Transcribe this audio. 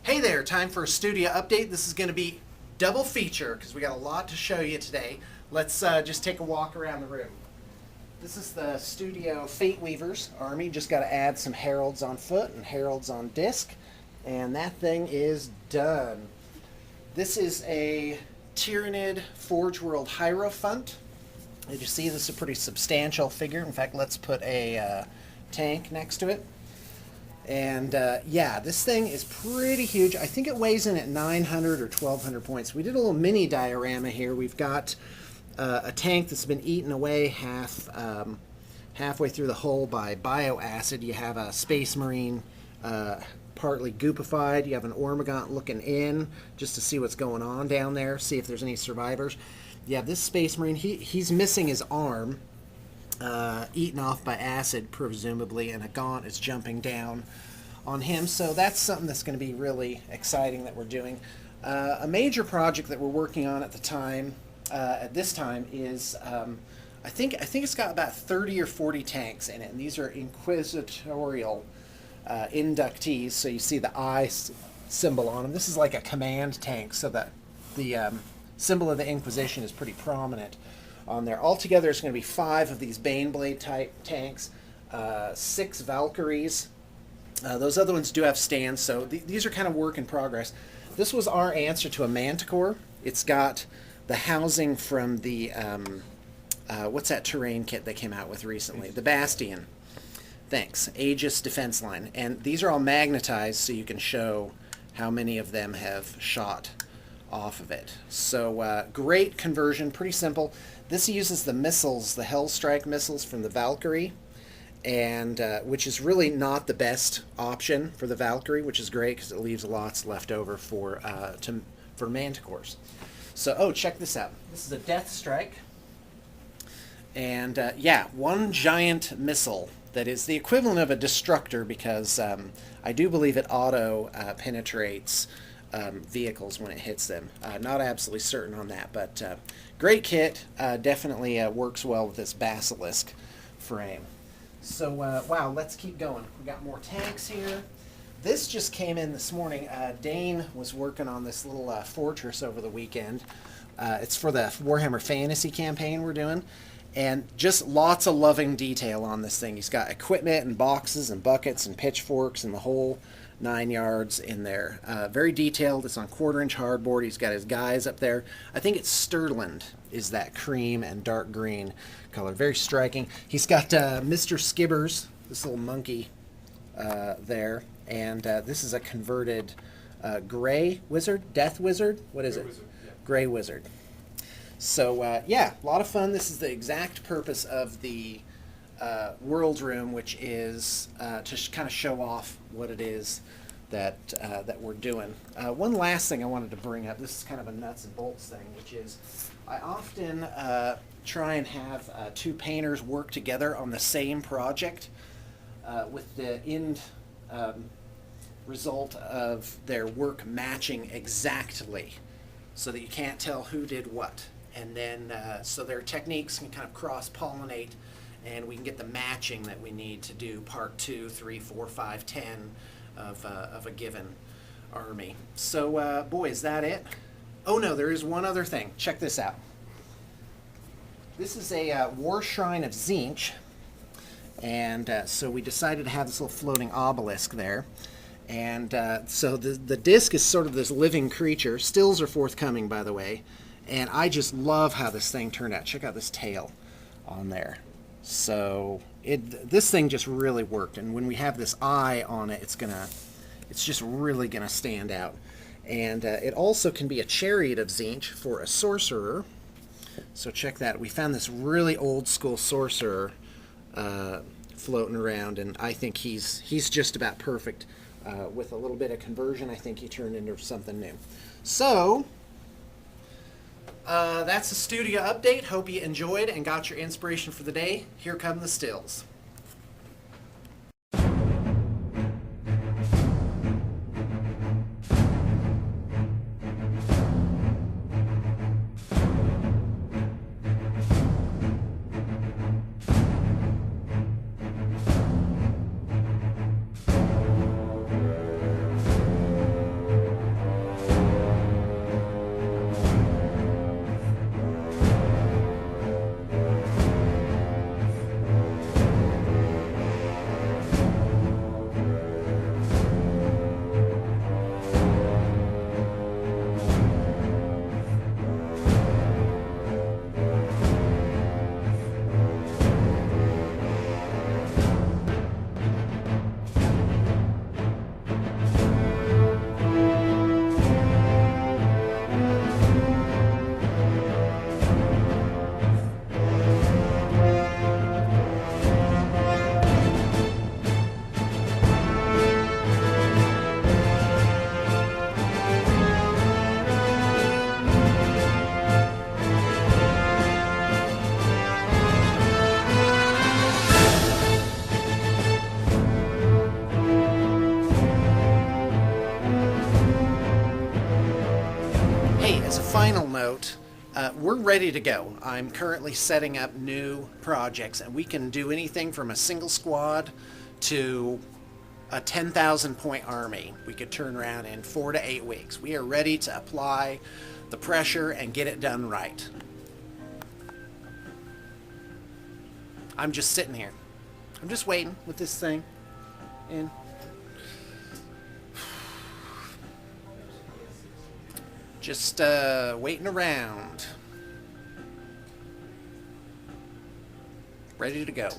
Hey there, time for a studio update. This is going to be double feature because we got a lot to show you today. Let's just take a walk around the room. This is the Studio Fate Weavers Army. Just got to add some heralds on foot and heralds on disc, and that thing is done. This is a Tyrannid Forge World Hierophant. As you see, this is a pretty substantial figure. In fact, let's put a tank next to it. And yeah, this thing is pretty huge. I think it weighs in at 900 or 1200 points. We did a little mini diorama here. We've got a tank that's been eaten away halfway through the hull by bioacid. You have a Space Marine partly goopified. You have an Ormagant looking in just to see what's going on down there, see if there's any survivors. You have this Space Marine. He's missing his arm. Eaten off by acid, presumably, and a gaunt is jumping down on him. So that's something that's going to be really exciting that we're doing. A major project that we're working on at this time, is I think it's got about 30 or 40 tanks in it, and these are inquisitorial inductees. So you see the eye symbol on them. This is like a command tank, so that the symbol of the Inquisition is pretty prominent on there. Altogether, it's going to be 5 of these Baneblade type tanks, 6 Valkyries. Those other ones do have stands, so these are kind of work in progress. This was our answer to a Manticore. It's got the housing from the, what's that terrain kit they came out with recently? The Bastion. Thanks. Aegis Defense Line. And these are all magnetized, so you can show how many of them have shot off of it. So great conversion, pretty simple. This uses the missiles, the Hellstrike missiles from the Valkyrie, and which is really not the best option for the Valkyrie, which is great because it leaves lots left over for Manticores. So, oh, check this out. This is a Death Strike, and yeah, one giant missile that is the equivalent of a destructor, because I do believe it auto penetrates vehicles when it hits them. Not absolutely certain on that, but great kit. Definitely works well with this Basilisk frame. So wow, let's keep going. We got more tanks here. This just came in this morning. Dane was working on this little fortress over the weekend. It's for the Warhammer Fantasy campaign we're doing, and just lots of loving detail on this thing. He's got equipment and boxes and buckets and pitchforks and the whole 9 yards in there. Very detailed. It's on 1/4-inch hardboard. He's got his guys up there. I think it's Sturland is that cream and dark green color. Very striking. He's got Mr. Skibbers, this little monkey there. And this is a converted gray wizard, death wizard. What is it? Wizard, yeah. Gray wizard. So yeah, a lot of fun. This is the exact purpose of the World Room, which is to kind of show off what it is that we're doing. One last thing I wanted to bring up, this is kind of a nuts and bolts thing, which is I often try and have 2 painters work together on the same project with the end result of their work matching exactly, so that you can't tell who did what. And then so their techniques can kind of cross-pollinate, and we can get the matching that we need to do part 2, 3, 4, 5, 10 of a given army. So boy, is that it? Oh no, there is one other thing. Check this out. This is a War Shrine of Tzeentch, and so we decided to have this little floating obelisk there. And so the disc is sort of this living creature. Stills are forthcoming, by the way. And I just love how this thing turned out. Check out this tail on there. So this thing just really worked. And when we have this eye on it, it's just really gonna stand out. And it also can be a chariot of Tzeentch for a sorcerer. So check that. We found this really old school sorcerer floating around, and I think he's just about perfect. With a little bit of conversion, I think he turned into something new. So that's the studio update. Hope you enjoyed and got your inspiration for the day. Here come the stills. as a final note, we're ready to go. I'm currently setting up new projects, and we can do anything from a single squad to a 10,000 point army. We could turn around in 4 to 8 weeks. We are ready to apply the pressure and get it done right. I'm just sitting here. I'm just waiting with this thing in. Just waiting around. Ready to go.